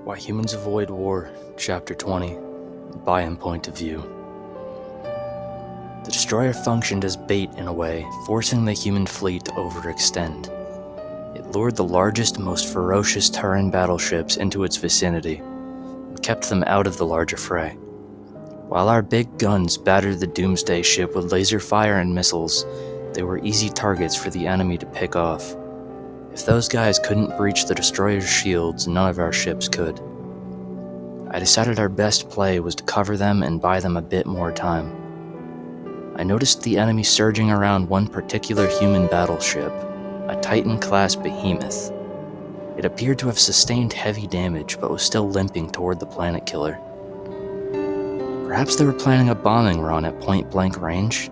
Why Humans Avoid War, Chapter 20, Buy-in Point of View. The destroyer functioned as bait in a way, forcing the human fleet to overextend. It lured the largest, most ferocious Terran battleships into its vicinity, and kept them out of the larger fray. While our big guns battered the Doomsday ship with laser fire and missiles, they were easy targets for the enemy to pick off. If those guys couldn't breach the destroyer's shields, none of our ships could. I decided our best play was to cover them and buy them a bit more time. I noticed the enemy surging around one particular human battleship, a Titan-class behemoth. It appeared to have sustained heavy damage, but was still limping toward the planet killer. Perhaps they were planning a bombing run at point-blank range?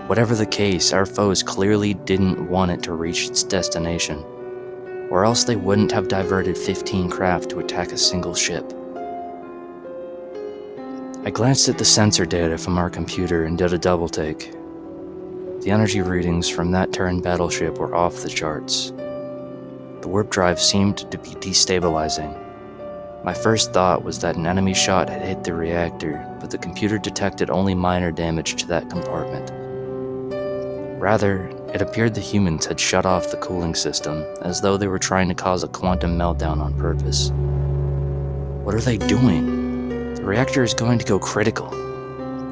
Whatever the case, our foes clearly didn't want it to reach its destination, or else they wouldn't have diverted 15 craft to attack a single ship. I glanced at the sensor data from our computer and did a double take. The energy readings from that Terran battleship were off the charts. The warp drive seemed to be destabilizing. My first thought was that an enemy shot had hit the reactor, but the computer detected only minor damage to that compartment. Rather, it appeared the humans had shut off the cooling system, as though they were trying to cause a quantum meltdown on purpose. What are they doing? The reactor is going to go critical,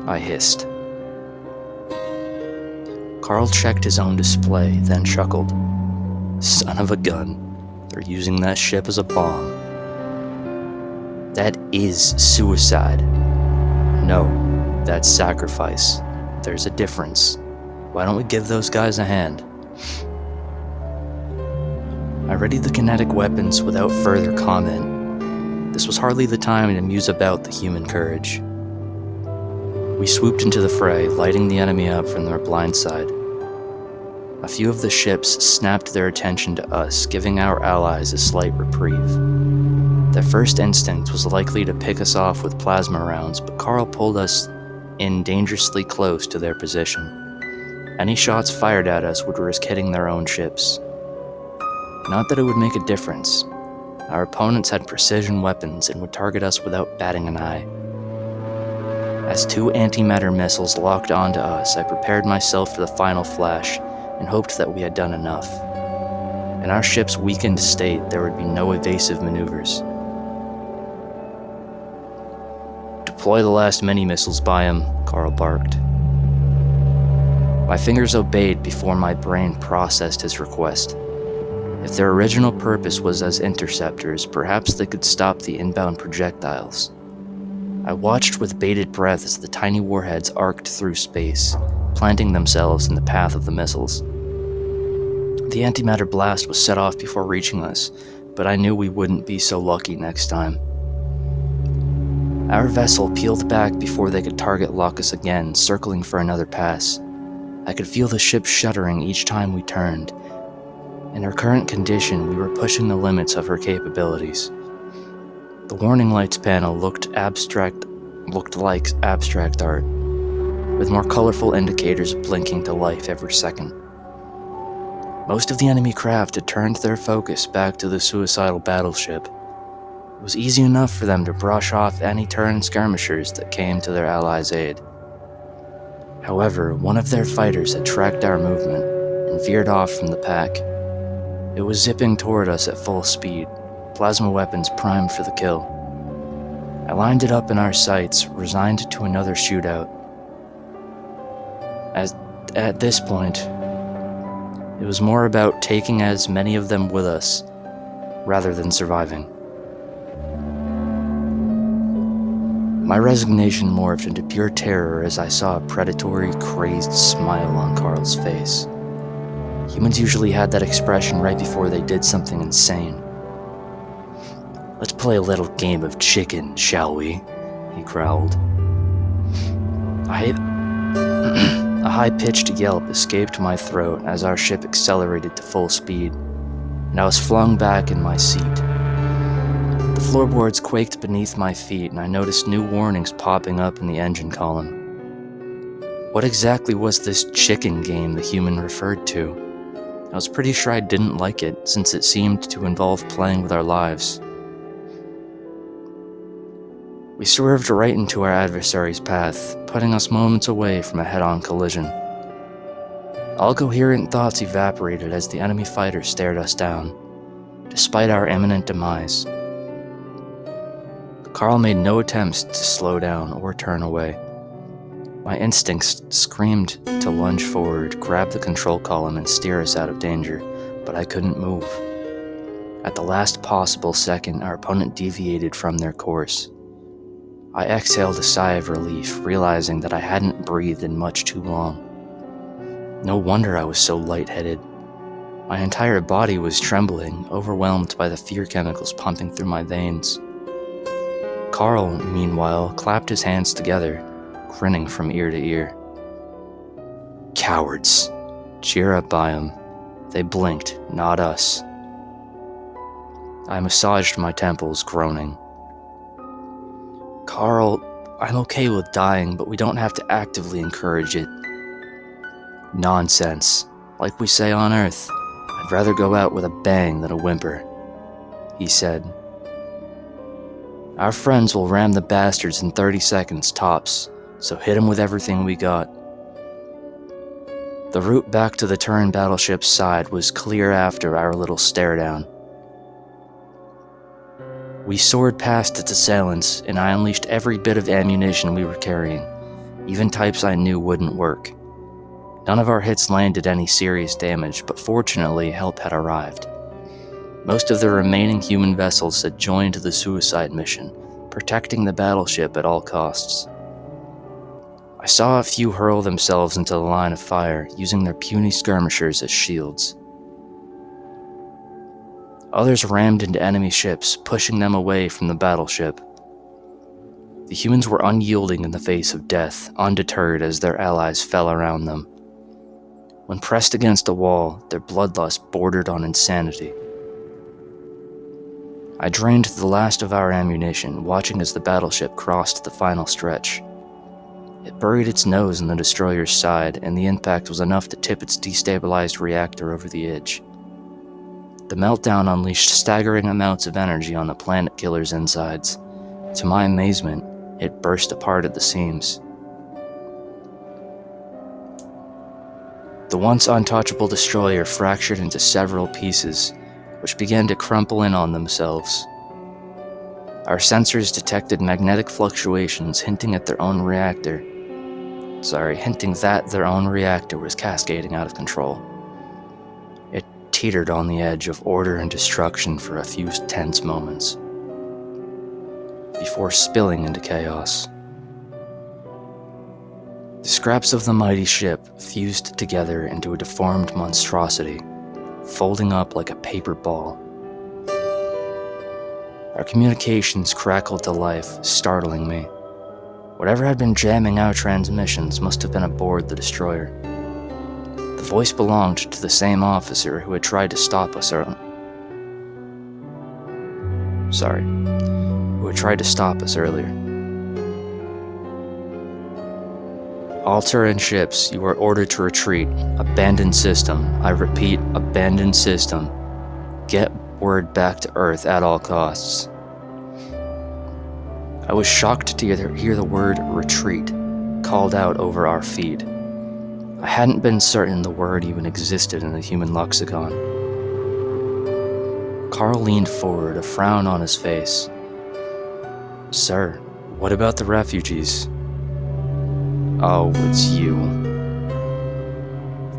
I hissed. Carl checked his own display, then chuckled. Son of a gun, they're using that ship as a bomb. That is suicide. No, that's sacrifice. There's a difference. Why don't we give those guys a hand? I readied the kinetic weapons without further comment. This was hardly the time to muse about the human courage. We swooped into the fray, lighting the enemy up from their blind side. A few of the ships snapped their attention to us, giving our allies a slight reprieve. Their first instinct was likely to pick us off with plasma rounds, but Carl pulled us in dangerously close to their position. Any shots fired at us would risk hitting their own ships. Not that it would make a difference. Our opponents had precision weapons and would target us without batting an eye. As two antimatter missiles locked onto us, I prepared myself for the final flash and hoped that we had done enough. In our ship's weakened state, there would be no evasive maneuvers. Deploy the last mini-missiles by him, Carl barked. My fingers obeyed before my brain processed his request. If their original purpose was as interceptors, perhaps they could stop the inbound projectiles. I watched with bated breath as the tiny warheads arced through space, planting themselves in the path of the missiles. The antimatter blast was set off before reaching us, but I knew we wouldn't be so lucky next time. Our vessel peeled back before they could target lock us again, circling for another pass. I could feel the ship shuddering each time we turned. In her current condition, we were pushing the limits of her capabilities. The warning lights panel looked like abstract art, with more colorful indicators blinking to life every second. Most of the enemy craft had turned their focus back to the suicidal battleship. It was easy enough for them to brush off any Terran skirmishers that came to their allies' aid. However, one of their fighters had tracked our movement and veered off from the pack. It was zipping toward us at full speed, plasma weapons primed for the kill. I lined it up in our sights, resigned to another shootout. At this point, it was more about taking as many of them with us, rather than surviving. My resignation morphed into pure terror as I saw a predatory, crazed smile on Carl's face. Humans usually had that expression right before they did something insane. Let's play a little game of chicken, shall we? He growled. A high-pitched yelp escaped my throat as our ship accelerated to full speed, and I was flung back in my seat. The floorboards quaked beneath my feet, and I noticed new warnings popping up in the engine column. What exactly was this chicken game the human referred to? I was pretty sure I didn't like it, since it seemed to involve playing with our lives. We swerved right into our adversary's path, putting us moments away from a head-on collision. All coherent thoughts evaporated as the enemy fighter stared us down, despite our imminent demise. Carl made no attempts to slow down or turn away. My instincts screamed to lunge forward, grab the control column, and steer us out of danger, but I couldn't move. At the last possible second, our opponent deviated from their course. I exhaled a sigh of relief, realizing that I hadn't breathed in much too long. No wonder I was so lightheaded. My entire body was trembling, overwhelmed by the fear chemicals pumping through my veins. Carl, meanwhile, clapped his hands together, grinning from ear to ear. Cowards. Cheer up by 'em. They blinked, not us. I massaged my temples, groaning. Carl, I'm okay with dying, but we don't have to actively encourage it. Nonsense. Like we say on Earth, I'd rather go out with a bang than a whimper, he said. Our friends will ram the bastards in 30 seconds tops, so hit 'em with everything we got. The route back to the Turan battleship's side was clear after our little stare-down. We soared past its assailants, and I unleashed every bit of ammunition we were carrying, even types I knew wouldn't work. None of our hits landed any serious damage, but fortunately help had arrived. Most of the remaining human vessels had joined the suicide mission, protecting the battleship at all costs. I saw a few hurl themselves into the line of fire, using their puny skirmishers as shields. Others rammed into enemy ships, pushing them away from the battleship. The humans were unyielding in the face of death, undeterred as their allies fell around them. When pressed against a wall, their bloodlust bordered on insanity. I drained the last of our ammunition, watching as the battleship crossed the final stretch. It buried its nose in the destroyer's side, and the impact was enough to tip its destabilized reactor over the edge. The meltdown unleashed staggering amounts of energy on the planet killer's insides. To my amazement, it burst apart at the seams. The once untouchable destroyer fractured into several pieces, which began to crumple in on themselves. Our sensors detected magnetic fluctuations hinting that their own reactor was cascading out of control. It teetered on the edge of order and destruction for a few tense moments, before spilling into chaos. The scraps of the mighty ship fused together into a deformed monstrosity, folding up like a paper ball. Our communications crackled to life, startling me. Whatever had been jamming our transmissions must have been aboard the destroyer. The voice belonged to the same officer who had tried to stop us earlier. All Turan ships, you are ordered to retreat. Abandon system. I repeat, abandon system. Get word back to Earth at all costs. I was shocked to hear the word retreat called out over our feed. I hadn't been certain the word even existed in the human lexicon. Carl leaned forward, a frown on his face. Sir, what about the refugees? Oh, it's you.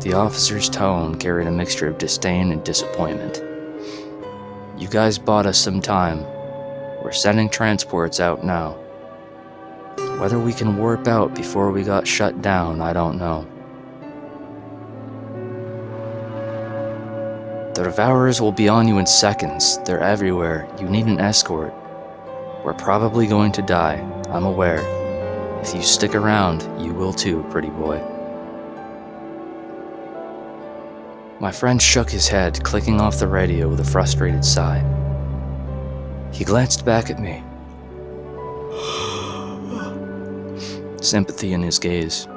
The officer's tone carried a mixture of disdain and disappointment. You guys bought us some time. We're sending transports out now. Whether we can warp out before we got shut down, I don't know. The Devourers will be on you in seconds. They're everywhere. You need an escort. We're probably going to die, I'm aware. If you stick around, you will too, pretty boy. My friend shook his head, clicking off the radio with a frustrated sigh. He glanced back at me, sympathy in his gaze.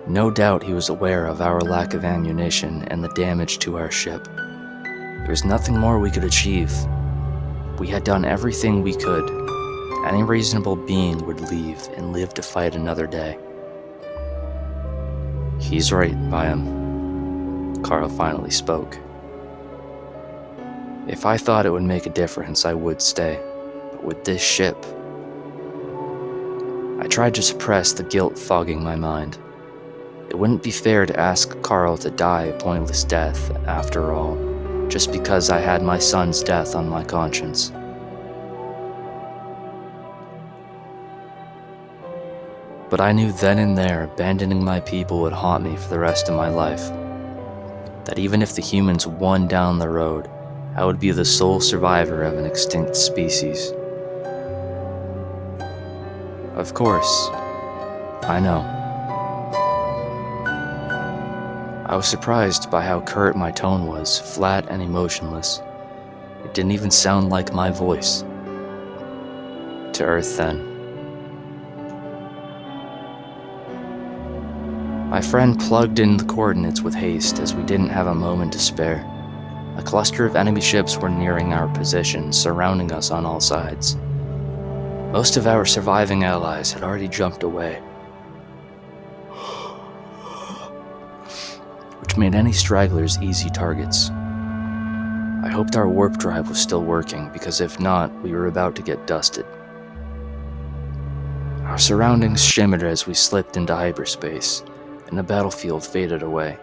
No doubt he was aware of our lack of ammunition and the damage to our ship. There was nothing more we could achieve. We had done everything we could. Any reasonable being would leave and live to fight another day. He's right, Byam. Carl finally spoke. If I thought it would make a difference, I would stay. But with this ship... I tried to suppress the guilt fogging my mind. It wouldn't be fair to ask Carl to die a pointless death, after all, just because I had my son's death on my conscience. But I knew then and there abandoning my people would haunt me for the rest of my life. That even if the humans won down the road, I would be the sole survivor of an extinct species. Of course, I know. I was surprised by how curt my tone was, flat and emotionless. It didn't even sound like my voice. To Earth then. My friend plugged in the coordinates with haste as we didn't have a moment to spare. A cluster of enemy ships were nearing our position, surrounding us on all sides. Most of our surviving allies had already jumped away, which made any stragglers easy targets. I hoped our warp drive was still working, because if not, we were about to get dusted. Our surroundings shimmered as we slipped into hyperspace, and the battlefield faded away.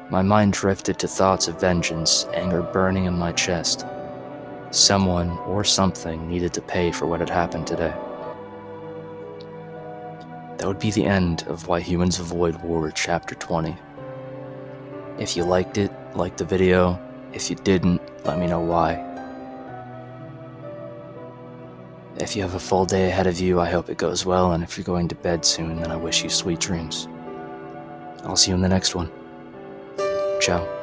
My mind drifted to thoughts of vengeance, anger burning in my chest. Someone or something needed to pay for what had happened today. That would be the end of Why Humans Avoid War, Chapter 20. If you liked it, like the video. If you didn't, let me know why. If you have a full day ahead of you, I hope it goes well, and if you're going to bed soon, then I wish you sweet dreams. I'll see you in the next one. Ciao.